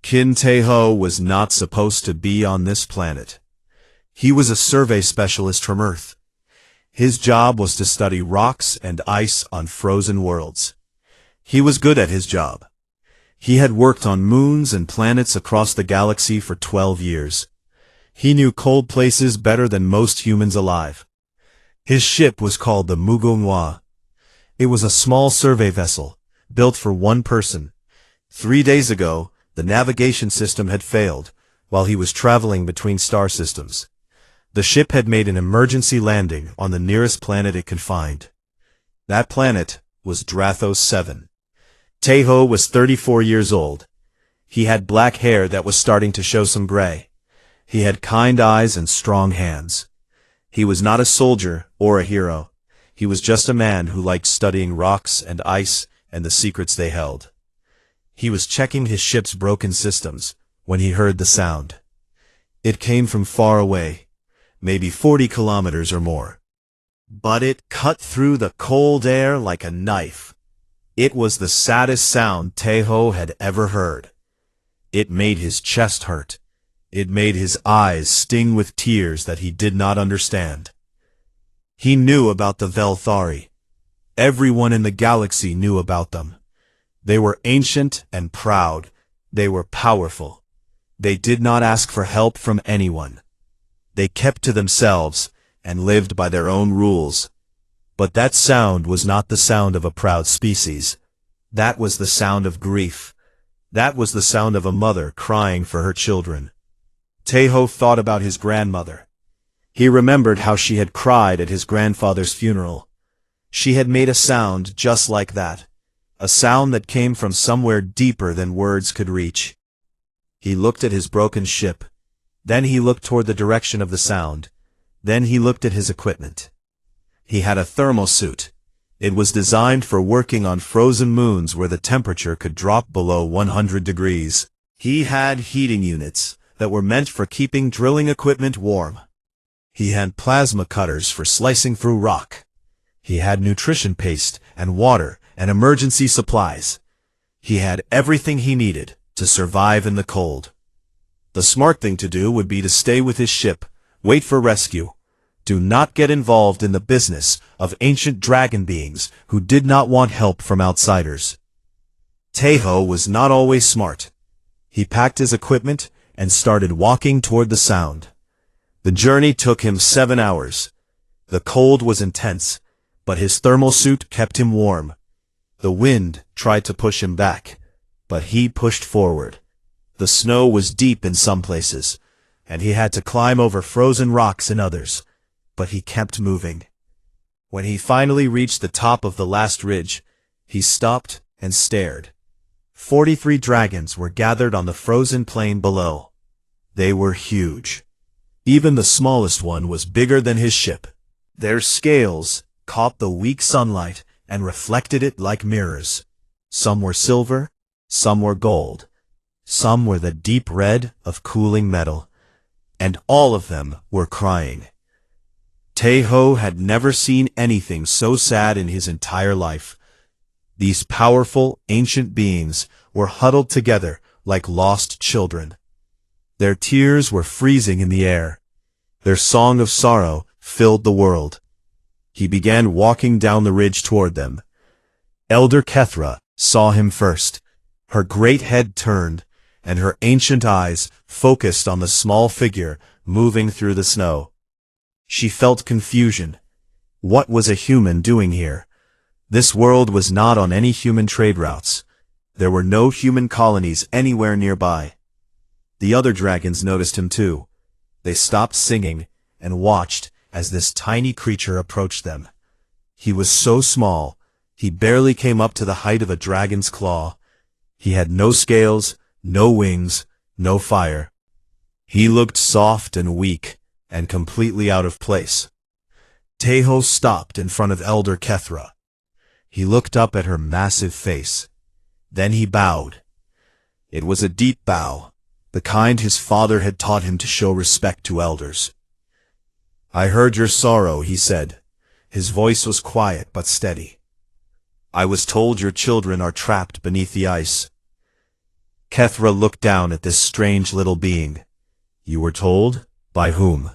Kin Taeho was not supposed to be on this planet. He was a survey specialist from Earth. His job was to study rocks and ice on frozen worlds. He was good at his job. He had worked on moons and planets across the galaxy for 12 years. He knew cold places better than most humans alive. His ship was called the Mugunghwa. It was a small survey vessel, built for one person. 3 days ago, the navigation system had failed, while he was traveling between star systems. The ship had made an emergency landing on the nearest planet it could find. That planet was Drathos 7. Taeho was 34 years old. He had black hair that was starting to show some gray. He had kind eyes and strong hands. He was not a soldier or a hero. He was just a man who liked studying rocks and ice and the secrets they held. He was checking his ship's broken systems when he heard the sound. It came from far away, maybe 40 kilometers or more. But it cut through the cold air like a knife. It was the saddest sound Taeho had ever heard. It made his chest hurt. It made his eyes sting with tears that he did not understand. He knew about the Velthari. Everyone in the galaxy knew about them. They were ancient and proud. They were powerful. They did not ask for help from anyone. They kept to themselves and lived by their own rules. But that sound was not the sound of a proud species. That was the sound of grief. That was the sound of a mother crying for her children. Taeho thought about his grandmother. He remembered how she had cried at his grandfather's funeral. She had made a sound just like that, a sound that came from somewhere deeper than words could reach. He looked at his broken ship. Then he looked toward the direction of the sound. Then he looked at his equipment. He had a thermal suit. It was designed for working on frozen moons where the temperature could drop below 100 degrees. He had heating units that were meant for keeping drilling equipment warm. He had plasma cutters for slicing through rock. He had nutrition paste and water and emergency supplies. He had everything he needed to survive in the cold. The smart thing to do would be to stay with his ship, wait for rescue. Do not get involved in the business of ancient dragon beings who did not want help from outsiders. Taeho was not always smart. He packed his equipment and started walking toward the sound. The journey took him 7 hours. The cold was intense, but his thermal suit kept him warm. The wind tried to push him back, but he pushed forward. The snow was deep in some places, and he had to climb over frozen rocks in others. But he kept moving. When he finally reached the top of the last ridge, he stopped and stared. 43 dragons were gathered on the frozen plain below. They were huge. Even the smallest one was bigger than his ship. Their scales caught the weak sunlight and reflected it like mirrors. Some were silver, some were gold, some were the deep red of cooling metal, and all of them were crying. Taeho had never seen anything so sad in his entire life. These powerful, ancient beings were huddled together like lost children. Their tears were freezing in the air. Their song of sorrow filled the world. He began walking down the ridge toward them. Elder Kethra saw him first. Her great head turned, and her ancient eyes focused on the small figure moving through the snow. She felt confusion. What was a human doing here? This world was not on any human trade routes. There were no human colonies anywhere nearby. The other dragons noticed him too. They stopped singing and watched as this tiny creature approached them. He was so small, he barely came up to the height of a dragon's claw. He had no scales, no wings, no fire. He looked soft and weak, and completely out of place. Taeho stopped in front of Elder Kethra. He looked up at her massive face. Then he bowed. It was a deep bow, the kind his father had taught him to show respect to elders. "I heard your sorrow," he said. His voice was quiet but steady. "I was told your children are trapped beneath the ice." Kethra looked down at this strange little being. You were told? By whom?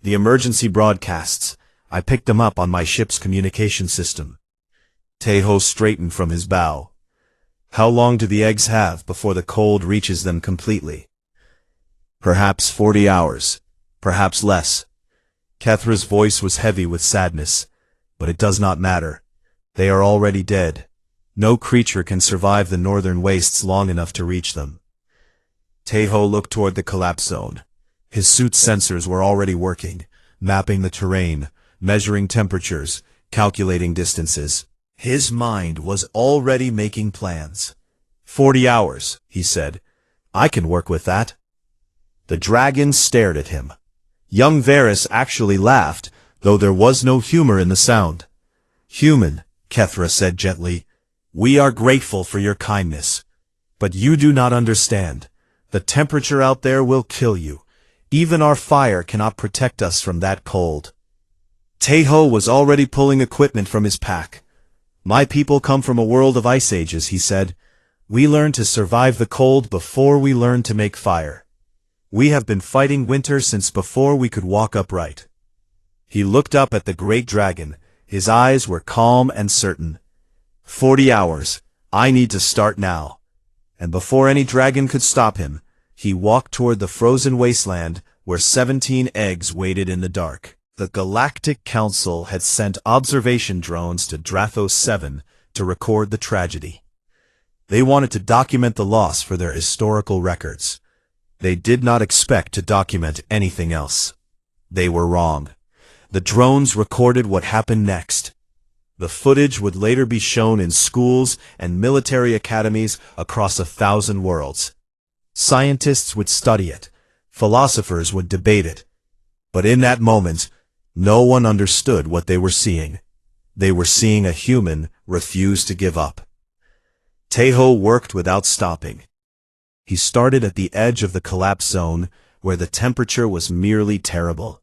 The emergency broadcasts. I picked them up on my ship's communication system. Teho straightened from his bow. How long do the eggs have before the cold reaches them completely? Perhaps 40 hours. Perhaps less. Kethra's voice was heavy with sadness. But it does not matter. They are already dead. No creature can survive the northern wastes long enough to reach them. Teho looked toward the collapse zone. His suit's sensors were already working, mapping the terrain, measuring temperatures, calculating distances. His mind was already making plans. 40 hours, he said. I can work with that. The dragon stared at him. Young Varys actually laughed, though there was no humor in the sound. Human, Kethra said gently, we are grateful for your kindness. But you do not understand. The temperature out there will kill you. Even our fire cannot protect us from that cold. Teho was already pulling equipment from his pack. My people come from a world of ice ages, he said. We learned to survive the cold before we learned to make fire. We have been fighting winter since before we could walk upright. He looked up at the great dragon. His eyes were calm and certain. 40 hours. I need to start now. And before any dragon could stop him, he walked toward the frozen wasteland where 17 eggs waited in the dark. The Galactic Council had sent observation drones to Drathos 7 to record the tragedy. They wanted to document the loss for their historical records. They did not expect to document anything else. They were wrong. The drones recorded what happened next. The footage would later be shown in schools and military academies across 1,000 worlds. Scientists would study it. Philosophers would debate it. But in that moment, no one understood what they were seeing. They were seeing a human refuse to give up. Teho worked without stopping. He started at the edge of the collapse zone, where the temperature was merely terrible.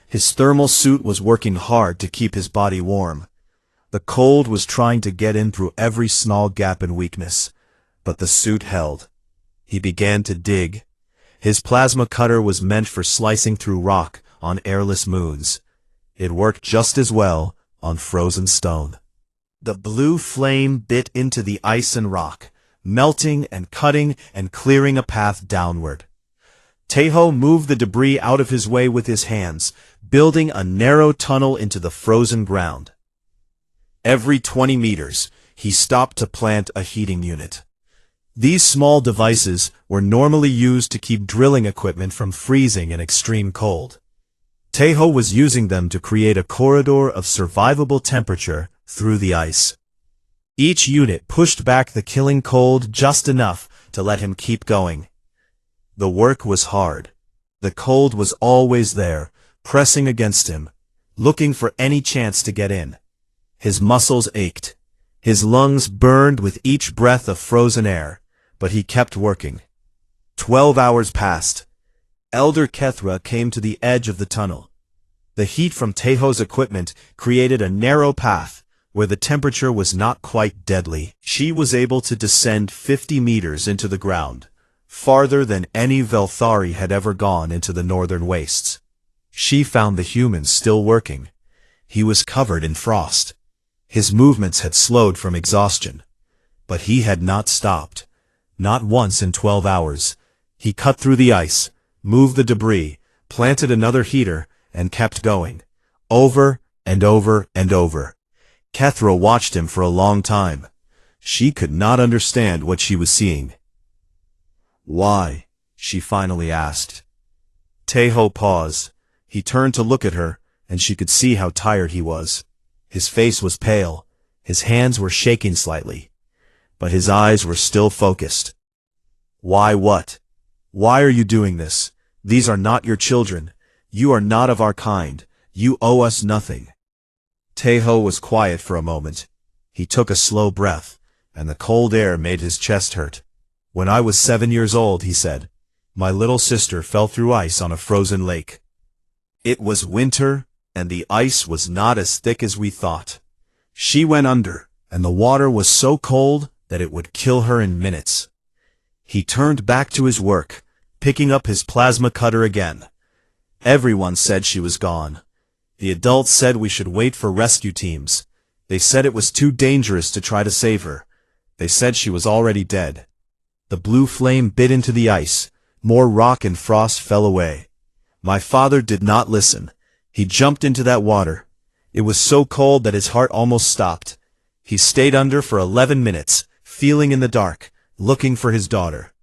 His thermal suit was working hard to keep his body warm. The cold was trying to get in through every small gap and weakness, but the suit held. He began to dig. His plasma cutter was meant for slicing through rock on airless moons. It worked just as well on frozen stone. The blue flame bit into the ice and rock, melting and cutting and clearing a path downward. Teho moved the debris out of his way with his hands, building a narrow tunnel into the frozen ground. Every 20 meters, he stopped to plant a heating unit. These small devices were normally used to keep drilling equipment from freezing in extreme cold. Teho was using them to create a corridor of survivable temperature through the ice. Each unit pushed back the killing cold just enough to let him keep going. The work was hard. The cold was always there, pressing against him, looking for any chance to get in. His muscles ached. His lungs burned with each breath of frozen air, but he kept working. 12 hours passed. Elder Kethra came to the edge of the tunnel. The heat from Teho's equipment created a narrow path where the temperature was not quite deadly. She was able to descend 50 meters into the ground, farther than any Velthari had ever gone into the northern wastes. She found the human still working. He was covered in frost. His movements had slowed from exhaustion. But he had not stopped. Not once in 12 hours. He cut through the ice, moved the debris, planted another heater, and kept going. Over and over and over. Kethra watched him for a long time. She could not understand what she was seeing. Why? She finally asked. Teho paused. He turned to look at her, and she could see how tired he was. His face was pale. His hands were shaking slightly. But his eyes were still focused. Why what? Why are you doing this? These are not your children. You are not of our kind. You owe us nothing. Teho was quiet for a moment. He took a slow breath, and the cold air made his chest hurt. When I was 7 years old, he said, my little sister fell through ice on a frozen lake. It was winter, and the ice was not as thick as we thought. She went under, and the water was so cold that it would kill her in minutes. He turned back to his work, picking up his plasma cutter again. Everyone said she was gone. The adults said we should wait for rescue teams. They said it was too dangerous to try to save her. They said she was already dead. The blue flame bit into the ice. More rock and frost fell away. My father did not listen. He jumped into that water. It was so cold that his heart almost stopped. He stayed under for 11 minutes, feeling in the dark, looking for his daughter.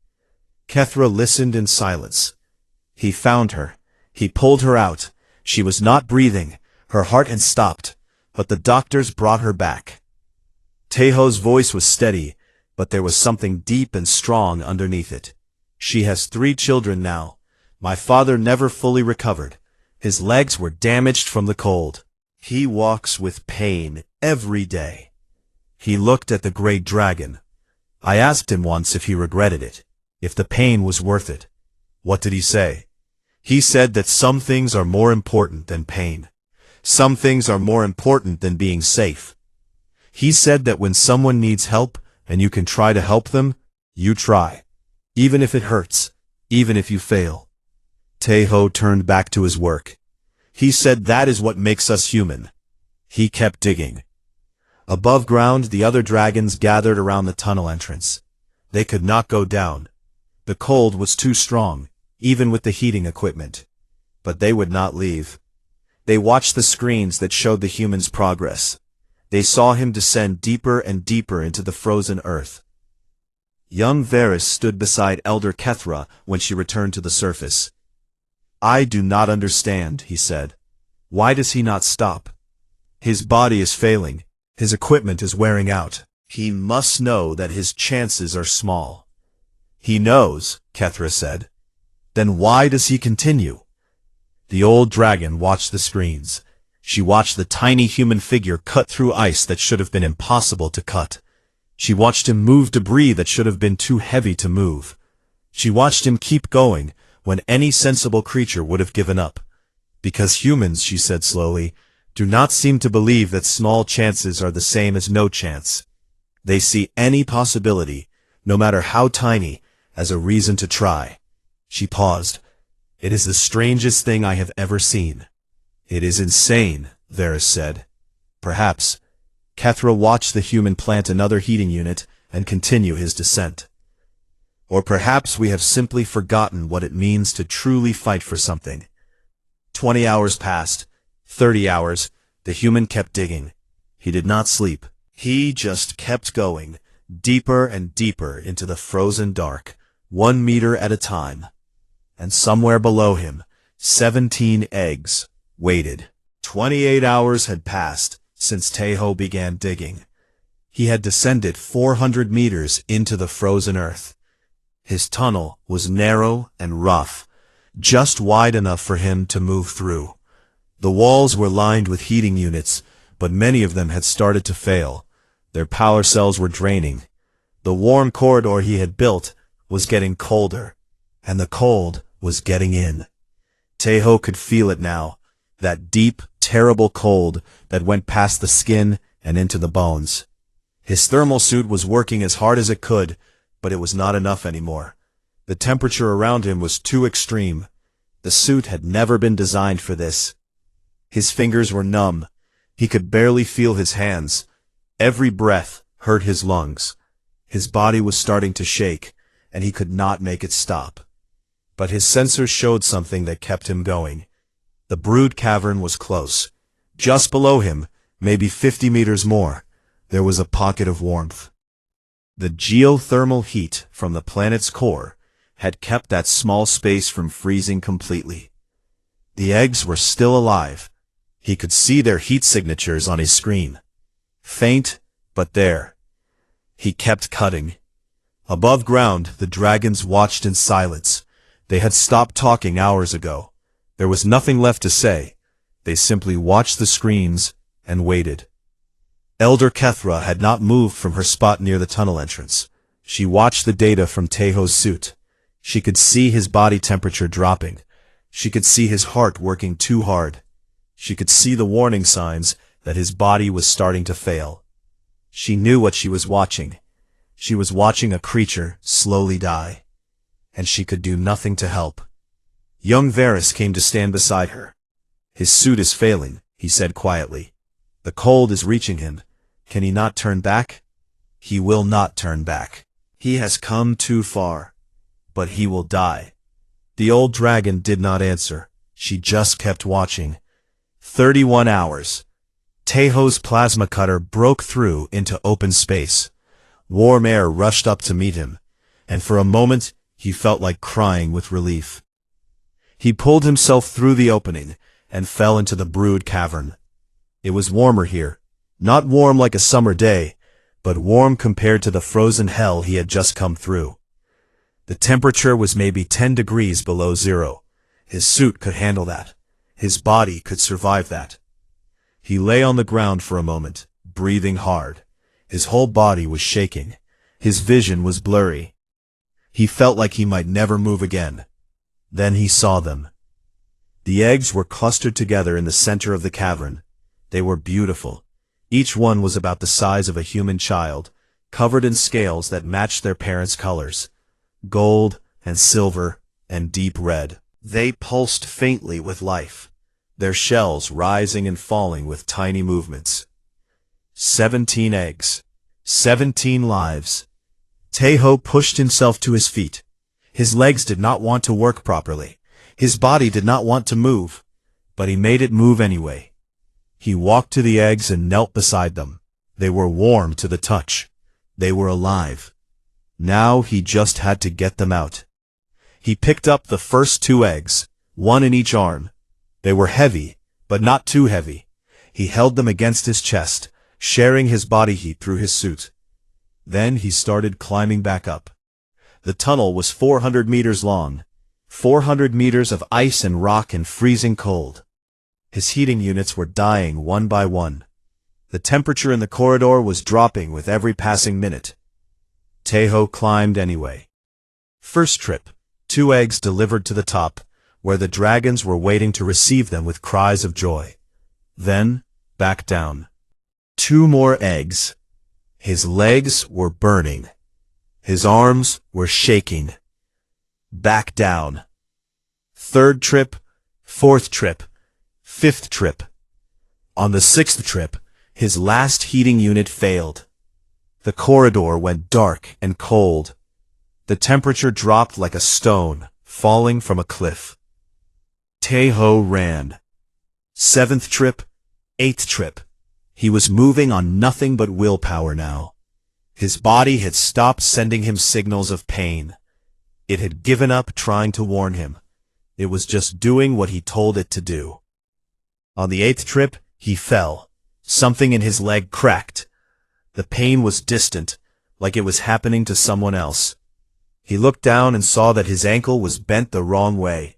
Kethra listened in silence. He found her. He pulled her out. She was not breathing. Her heart had stopped, but the doctors brought her back. Teho's voice was steady, but there was something deep and strong underneath it. She has 3 children now. My father never fully recovered. His legs were damaged from the cold. He walks with pain every day. He looked at the great dragon. I asked him once if he regretted it, if the pain was worth it. What did he say? He said that some things are more important than pain. Some things are more important than being safe. He said that when someone needs help and you can try to help them, you try. Even if it hurts, even if you fail. Teho turned back to his work. He said that is what makes us human. He kept digging. Above ground, the other dragons gathered around the tunnel entrance. They could not go down. The cold was too strong, even with the heating equipment. But they would not leave. They watched the screens that showed the humans' progress. They saw him descend deeper and deeper into the frozen earth. Young Varys stood beside Elder Kethra when she returned to the surface. I do not understand, he said. Why does he not stop? His body is failing. His equipment is wearing out. He must know that his chances are small. He knows, Kethra said. Then why does he continue? The old dragon watched the screens. She watched the tiny human figure cut through ice that should have been impossible to cut. She watched him move debris that should have been too heavy to move. She watched him keep going when any sensible creature would have given up. Because humans, she said slowly, do not seem to believe that small chances are the same as no chance. They see any possibility, no matter how tiny, as a reason to try. She paused. It is the strangest thing I have ever seen. It is insane, Varys said. Perhaps. Kethra watched the human plant another heating unit and continue his descent. Or perhaps we have simply forgotten what it means to truly fight for something. 20 hours passed. 30 hours. The human kept digging. He did not sleep. He just kept going, deeper and deeper into the frozen dark, 1 meter at a time. And somewhere below him, 17 eggs waited. 28 hours had passed since Teho began digging. He had descended 400 meters into the frozen earth. His tunnel was narrow and rough, just wide enough for him to move through. The walls were lined with heating units, but many of them had started to fail. Their power cells were draining. The warm corridor he had built was getting colder, and the cold was getting in. Teho could feel it now, that deep, terrible cold that went past the skin and into the bones. His thermal suit was working as hard as it could, but it was not enough anymore. The temperature around him was too extreme. The suit had never been designed for this. His fingers were numb. He could barely feel his hands. Every breath hurt his lungs. His body was starting to shake, and he could not make it stop. But his sensors showed something that kept him going. The brood cavern was close. Just below him, maybe 50 meters more, there was a pocket of warmth. The geothermal heat from the planet's core had kept that small space from freezing completely. The eggs were still alive. He could see their heat signatures on his screen. Faint, but there. He kept cutting. Above ground, the dragons watched in silence. They had stopped talking hours ago. There was nothing left to say. They simply watched the screens and waited. Elder Kethra had not moved from her spot near the tunnel entrance. She watched the data from Teho's suit. She could see his body temperature dropping. She could see his heart working too hard. She could see the warning signs that his body was starting to fail. She knew what she was watching. She was watching a creature slowly die, and she could do nothing to help. Young Varys came to stand beside her. "His suit is failing," he said quietly. "The cold is reaching him. Can he not turn back?" "He will not turn back. He has come too far. But he will die." The old dragon did not answer. She just kept watching. 31 hours. Tejo's plasma cutter broke through into open space. Warm air rushed up to meet him, and for a moment he felt like crying with relief. He pulled himself through the opening and fell into the brood cavern. It was warmer here, not warm like a summer day, but warm compared to the frozen hell he had just come through. The temperature was maybe 10 degrees below zero. His suit could handle that. His body could survive that. He lay on the ground for a moment, breathing hard. His whole body was shaking. His vision was blurry. He felt like he might never move again. Then he saw them. The eggs were clustered together in the center of the cavern. They were beautiful. Each one was about the size of a human child, covered in scales that matched their parents' colors. Gold and silver and deep red. They pulsed faintly with life, their shells rising and falling with tiny movements. 17 eggs. 17 lives. Tejo pushed himself to his feet. His legs did not want to work properly. His body did not want to move, but he made it move anyway. He walked to the eggs and knelt beside them. They were warm to the touch. They were alive. Now he just had to get them out. He picked up the first 2 eggs, one in each arm. They were heavy, but not too heavy. He held them against his chest, sharing his body heat through his suit. Then he started climbing back up. The tunnel was 400 meters long, 400 meters of ice and rock and freezing cold. His heating units were dying one by one. The temperature in the corridor was dropping with every passing minute. Tejo climbed anyway. First trip, 2 eggs delivered to the top, where the dragons were waiting to receive them with cries of joy. Then, back down. 2 more eggs. His legs were burning. His arms were shaking. Back down. 3rd trip, 4th trip, 5th trip. On the 6th trip, his last heating unit failed. The corridor went dark and cold. The temperature dropped like a stone falling from a cliff. Tejo ran. 7th trip, 8th trip. He was moving on nothing but willpower now. His body had stopped sending him signals of pain. It had given up trying to warn him. It was just doing what he told it to do. On the 8th trip, he fell. Something in his leg cracked. The pain was distant, like it was happening to someone else. He looked down and saw that his ankle was bent the wrong way.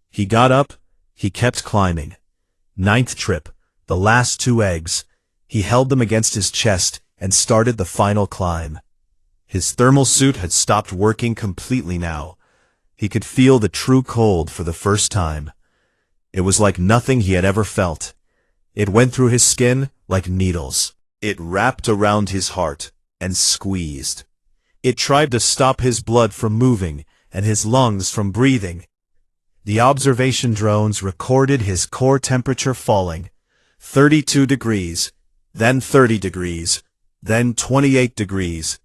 He got up. He kept climbing. 9th trip, the last 2 eggs. He held them against his chest and started the final climb. His thermal suit had stopped working completely now. He could feel the true cold for the first time. It was like nothing he had ever felt. It went through his skin like needles. It wrapped around his heart and squeezed. It tried to stop his blood from moving and his lungs from breathing. The observation drones recorded his core temperature falling. 32 degrees, then 30 degrees, then 28 degrees.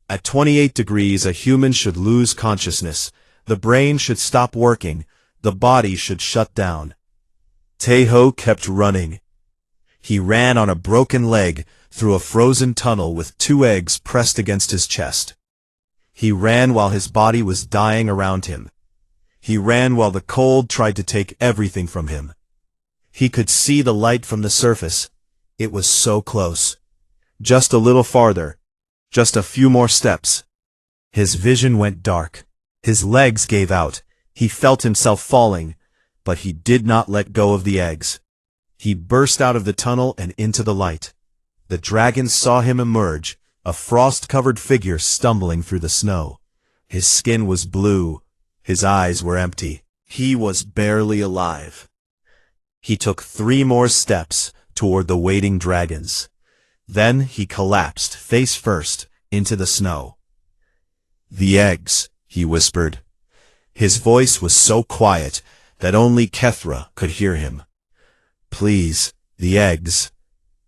At 28 degrees, a human should lose consciousness. The brain should stop working. The body should shut down. Tejo kept running. He ran on a broken leg through a frozen tunnel with 2 eggs pressed against his chest. He ran while his body was dying around him. He ran while the cold tried to take everything from him. He could see the light from the surface. It was so close. Just a little farther. Just a few more steps. His vision went dark. His legs gave out. He felt himself falling, but he did not let go of the eggs. He burst out of the tunnel and into the light. The dragons saw him emerge, a frost-covered figure stumbling through the snow. His skin was blue. His eyes were empty. He was barely alive. He took 3 more steps toward the waiting dragons. Then he collapsed face first, into the snow. "The eggs," he whispered. His voice was so quiet that only Kethra could hear him. "Please, the eggs."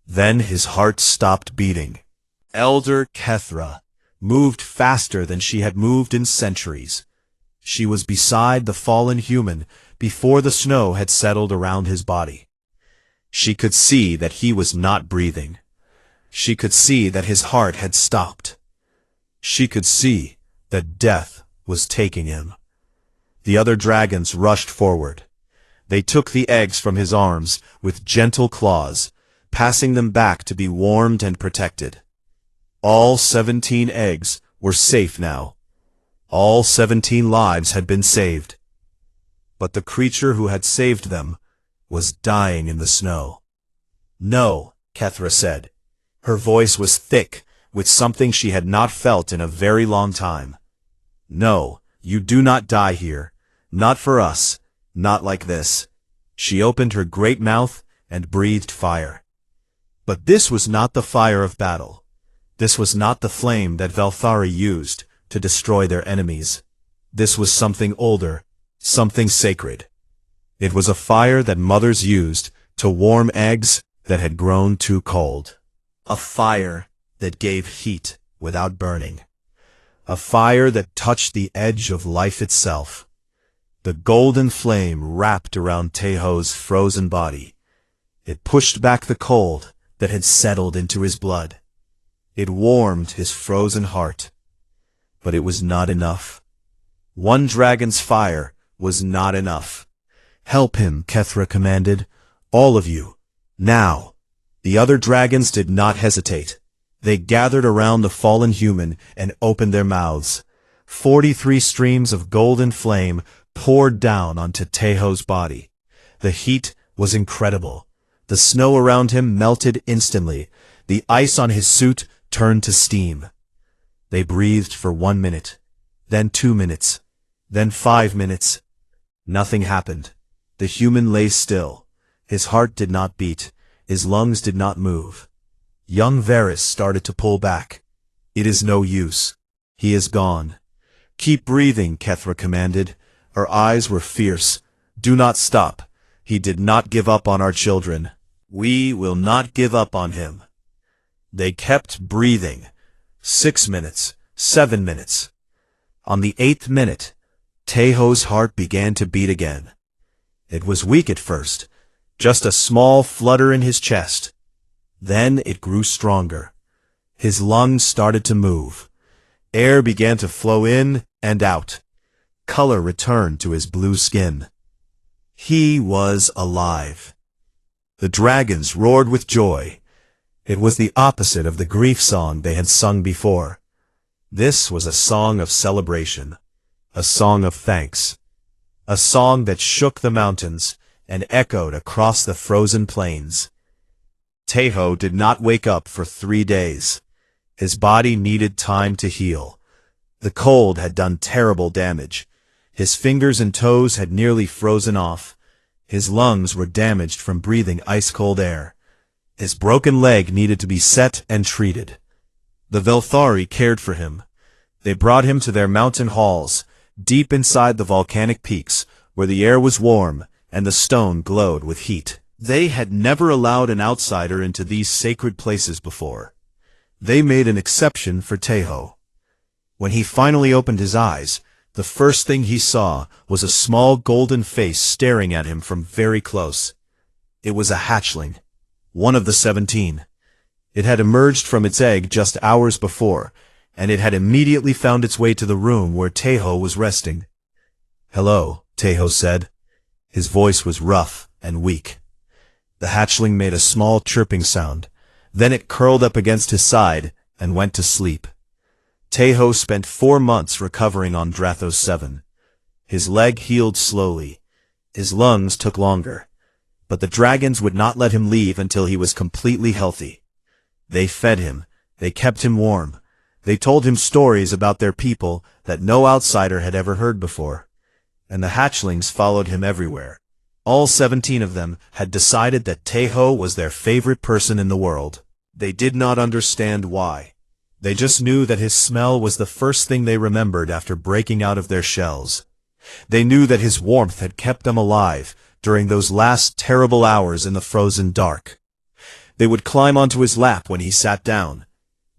Then his heart stopped beating. Elder Kethra moved faster than she had moved in centuries. She was beside the fallen human before the snow had settled around his body. She could see that he was not breathing. She could see that his heart had stopped. She could see that death was taking him. The other dragons rushed forward. They took the eggs from his arms with gentle claws, passing them back to be warmed and protected. All 17 eggs were safe now. All 17 lives had been saved. But the creature who had saved them was dying in the snow. "No," Kethra said. Her voice was thick with something she had not felt in a very long time. "No, you do not die here. Not for us. Not like this." She opened her great mouth and breathed fire. But this was not the fire of battle. This was not the flame that Velthari used to destroy their enemies. This was something older, something sacred. It was a fire that mothers used to warm eggs that had grown too cold. A fire that gave heat without burning. A fire that touched the edge of life itself. The golden flame wrapped around Teho's frozen body. It pushed back the cold that had settled into his blood. It warmed his frozen heart. But it was not enough. One dragon's fire was not enough. "Help him," Kethra commanded. "All of you. Now." The other dragons did not hesitate. They gathered around the fallen human and opened their mouths. 43 streams of golden flame poured down onto Teho's body. The heat was incredible. The snow around him melted instantly. The ice on his suit turned to steam. They breathed for 1 minute, then 2 minutes, then 5 minutes. Nothing happened. The human lay still. His heart did not beat. His lungs did not move. Young Varys started to pull back. "It is no use. He is gone." "Keep breathing," Kethra commanded. Her eyes were fierce. "Do not stop. He did not give up on our children. We will not give up on him." They kept breathing. 6 minutes, 7 minutes. On the 8th minute, Teho's heart began to beat again. It was weak at first, just a small flutter in his chest. Then it grew stronger. His lungs started to move. Air began to flow in and out. Color returned to his blue skin. He was alive. The dragons roared with joy. It was the opposite of the grief song they had sung before. This was a song of celebration, a song of thanks, a song that shook the mountains and echoed across the frozen plains. Teho did not wake up for 3 days. His body needed time to heal. The cold had done terrible damage. His fingers and toes had nearly frozen off. His lungs were damaged from breathing ice-cold air. His broken leg needed to be set and treated. The Velthari cared for him. They brought him to their mountain halls, deep inside the volcanic peaks, where the air was warm and the stone glowed with heat. They had never allowed an outsider into these sacred places before. They made an exception for Teho. When he finally opened his eyes, the first thing he saw was a small golden face staring at him from very close. It was a hatchling, one of the 17. It had emerged from its egg just hours before, and it had immediately found its way to the room where Teho was resting. "Hello," Teho said. His voice was rough and weak. The hatchling made a small chirping sound. Then it curled up against his side and went to sleep. Teho spent 4 months recovering on Drathos 7. His leg healed slowly. His lungs took longer. But the dragons would not let him leave until he was completely healthy. They fed him. They kept him warm. They told him stories about their people that no outsider had ever heard before. And the hatchlings followed him everywhere. All 17 of them had decided that Teho was their favorite person in the world. They did not understand why, They just knew that his smell was the first thing they remembered after breaking out of their shells. They knew that his warmth had kept them alive during those last terrible hours in the frozen dark. They would climb onto his lap when he sat down.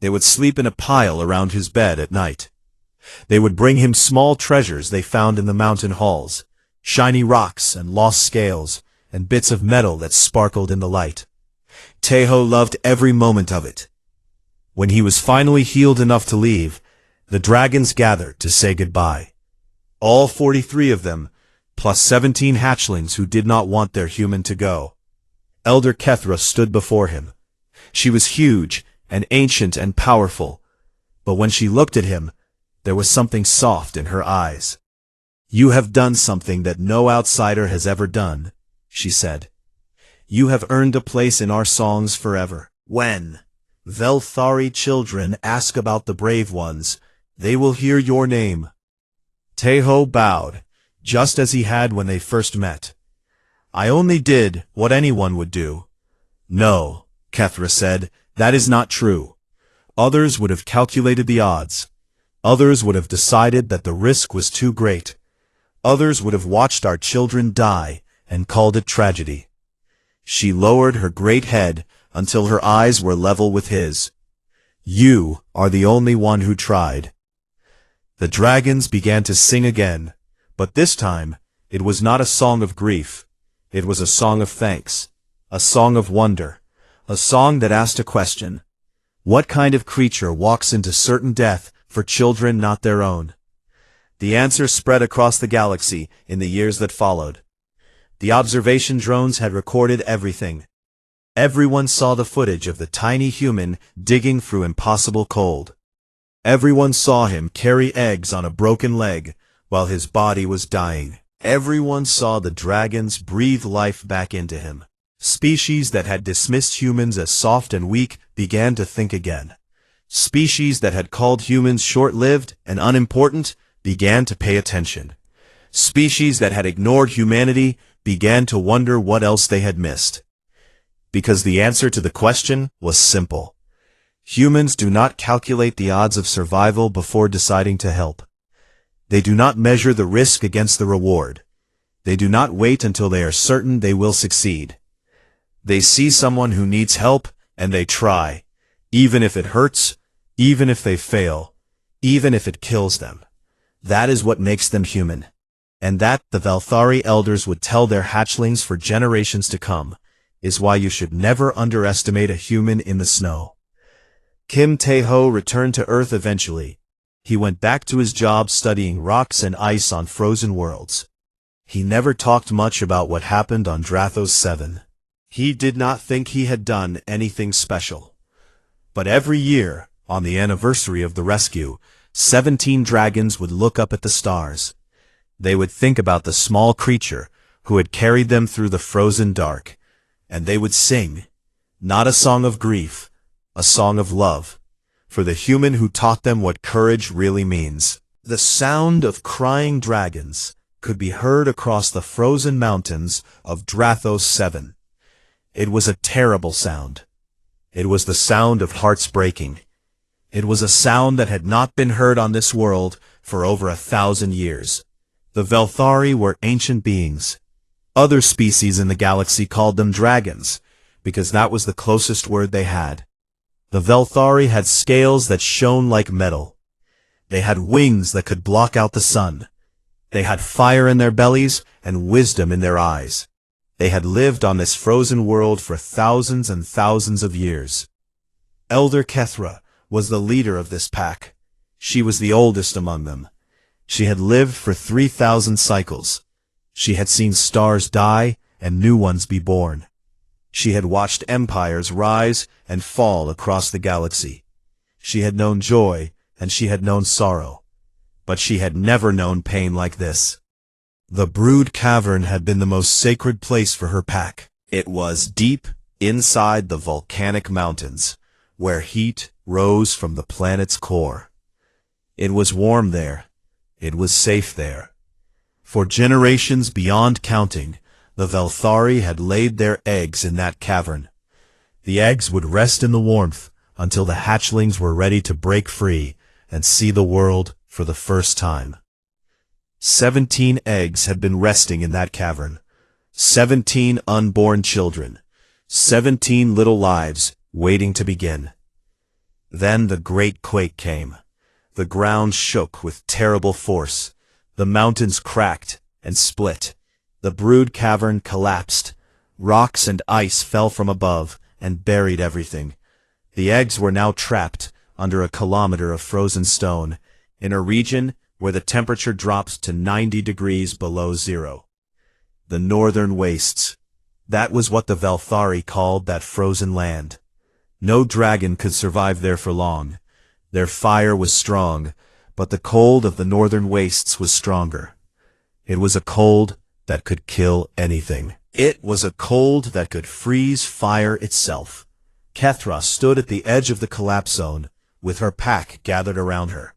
They would sleep in a pile around his bed at night. They would bring him small treasures they found in the mountain halls, shiny rocks and lost scales, and bits of metal that sparkled in the light. Taeho loved every moment of it. When he was finally healed enough to leave, the dragons gathered to say goodbye. All 43 of them, plus 17 hatchlings who did not want their human to go. Elder Kethra stood before him. She was huge and ancient and powerful, but when she looked at him, there was something soft in her eyes. "You have done something that no outsider has ever done," she said. "You have earned a place in our songs forever. When Velthari children ask about the brave ones, they will hear your name." Taeho bowed, just as he had when they first met. "I only did what anyone would do." "No," Kethra said, "that is not true. Others would have calculated the odds. Others would have decided that the risk was too great. Others would have watched our children die and called it tragedy." She lowered her great head until her eyes were level with his. "You are the only one who tried." The dragons began to sing again, but this time it was not a song of grief. It was a song of thanks, a song of wonder, a song that asked a question. What kind of creature walks into certain death for children not their own? The answer spread across the galaxy in the years that followed. The observation drones had recorded everything. Everyone saw the footage of the tiny human digging through impossible cold. Everyone saw him carry eggs on a broken leg while his body was dying. Everyone saw the dragons breathe life back into him. Species that had dismissed humans as soft and weak began to think again. Species that had called humans short-lived and unimportant began to pay attention. Species that had ignored humanity began to wonder what else they had missed. Because the answer to the question was simple. Humans do not calculate the odds of survival before deciding to help. They do not measure the risk against the reward. They do not wait until they are certain they will succeed. They see someone who needs help, and they try, even if it hurts, even if they fail, even if it kills them. That is what makes them human. And that, the Velthari elders would tell their hatchlings for generations to come, is why you should never underestimate a human in the snow. Kim Taeho returned to Earth eventually. He went back to his job studying rocks and ice on frozen worlds. He never talked much about what happened on Drathos 7. He did not think he had done anything special. But every year, on the anniversary of the rescue, 17 dragons would look up at the stars. They would think about the small creature who had carried them through the frozen dark, and they would sing, not a song of grief, a song of love, for the human who taught them what courage really means. The sound of crying dragons could be heard across the frozen mountains of Drathos 7. It was a terrible sound. It was the sound of hearts breaking. It was a sound that had not been heard on this world for over 1,000 years. The Velthari were ancient beings. Other species in the galaxy called them dragons, because that was the closest word they had. The Velthari had scales that shone like metal. They had wings that could block out the sun. They had fire in their bellies and wisdom in their eyes. They had lived on this frozen world for thousands and thousands of years. Elder Kethra was the leader of this pack. She was the oldest among them. She had lived for 3,000 cycles. She had seen stars die and new ones be born. She had watched empires rise and fall across the galaxy. She had known joy and she had known sorrow. But she had never known pain like this. The Brood Cavern had been the most sacred place for her pack. It was deep inside the volcanic mountains, where heat rose from the planet's core. It was warm there. It was safe there. For generations beyond counting, the Velthari had laid their eggs in that cavern. The eggs would rest in the warmth, until the hatchlings were ready to break free and see the world for the first time. 17 eggs had been resting in that cavern. 17 unborn children. 17 little lives waiting to begin. Then the great quake came. The ground shook with terrible force. The mountains cracked and split. The brood cavern collapsed. Rocks and ice fell from above and buried everything. The eggs were now trapped under a kilometer of frozen stone, in a region where the temperature dropped to 90 degrees below zero. The northern wastes. That was what the Velthari called that frozen land. No dragon could survive there for long. Their fire was strong, but the cold of the northern wastes was stronger. It was a cold that could kill anything. It was a cold that could freeze fire itself. Kethra stood at the edge of the collapse zone, with her pack gathered around her.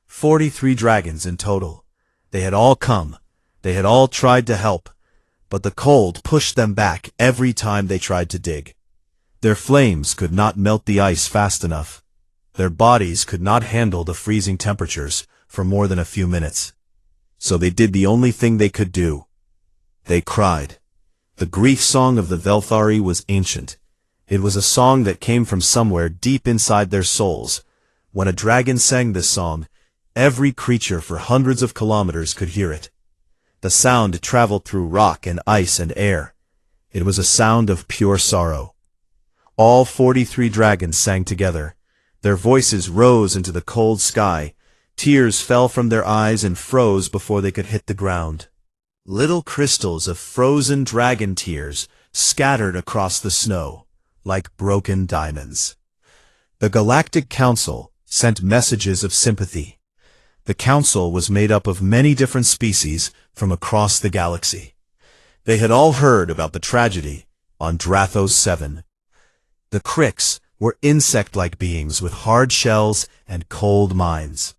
43 dragons in total. They had all come. They had all tried to help, but the cold pushed them back every time they tried to dig. Their flames could not melt the ice fast enough. Their bodies could not handle the freezing temperatures for more than a few minutes. So they did the only thing they could do. They cried. The grief song of the Velthari was ancient. It was a song that came from somewhere deep inside their souls. When a dragon sang this song, every creature for hundreds of kilometers could hear it. The sound traveled through rock and ice and air. It was a sound of pure sorrow. All 43 dragons sang together. Their voices rose into the cold sky. Tears fell from their eyes and froze before they could hit the ground. Little crystals of frozen dragon tears scattered across the snow, like broken diamonds. The Galactic Council sent messages of sympathy. The council was made up of many different species from across the galaxy. They had all heard about the tragedy on Drathos 7. The Cricks were insect-like beings with hard shells and cold minds.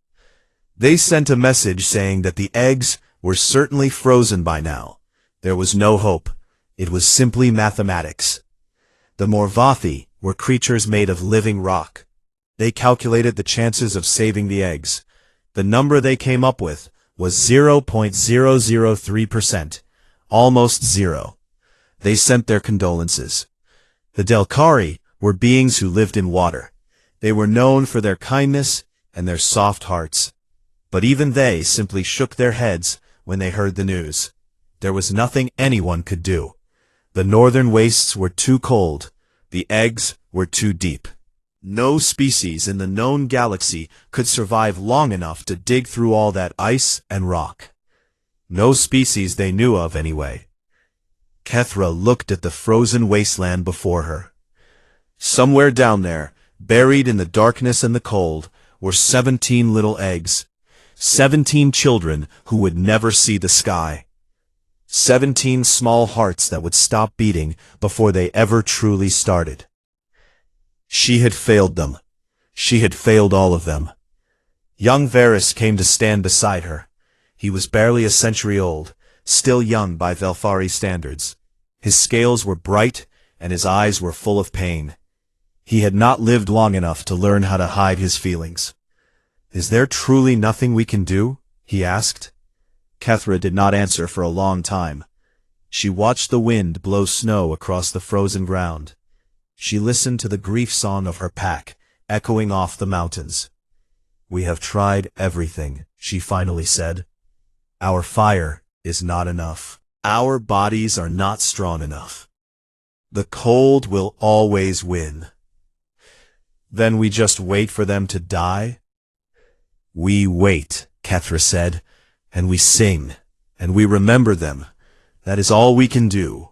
They sent a message saying that the eggs were certainly frozen by now. There was no hope. It was simply mathematics. The Morvathi were creatures made of living rock. They calculated the chances of saving the eggs. The number they came up with was 0.003%, almost zero. They sent their condolences. The Delcari were beings who lived in water. They were known for their kindness and their soft hearts. But even they simply shook their heads when they heard the news. There was nothing anyone could do. The northern wastes were too cold. The eggs were too deep. No species in the known galaxy could survive long enough to dig through all that ice and rock. No species they knew of, anyway. Kethra looked at the frozen wasteland before her. Somewhere down there, buried in the darkness and the cold, were 17 little eggs. 17 children who would never see the sky. 17 small hearts that would stop beating before they ever truly started. She had failed them. She had failed all of them. Young Varys came to stand beside her. He was barely a century old, still young by Velthari standards. His scales were bright, and his eyes were full of pain. He had not lived long enough to learn how to hide his feelings. "Is there truly nothing we can do?" he asked. Kethra did not answer for a long time. She watched the wind blow snow across the frozen ground. She listened to the grief song of her pack, echoing off the mountains. "We have tried everything," she finally said. "Our fire is not enough. Our bodies are not strong enough. The cold will always win." "Then we just wait for them to die?" "We wait," Kethra said, "and we sing, and we remember them. That is all we can do."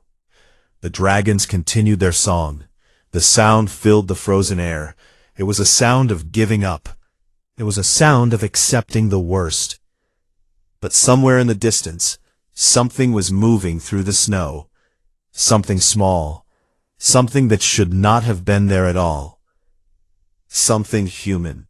The dragons continued their song. The sound filled the frozen air. It was a sound of giving up. It was a sound of accepting the worst. But somewhere in the distance, something was moving through the snow. Something small. Something that should not have been there at all. Something human.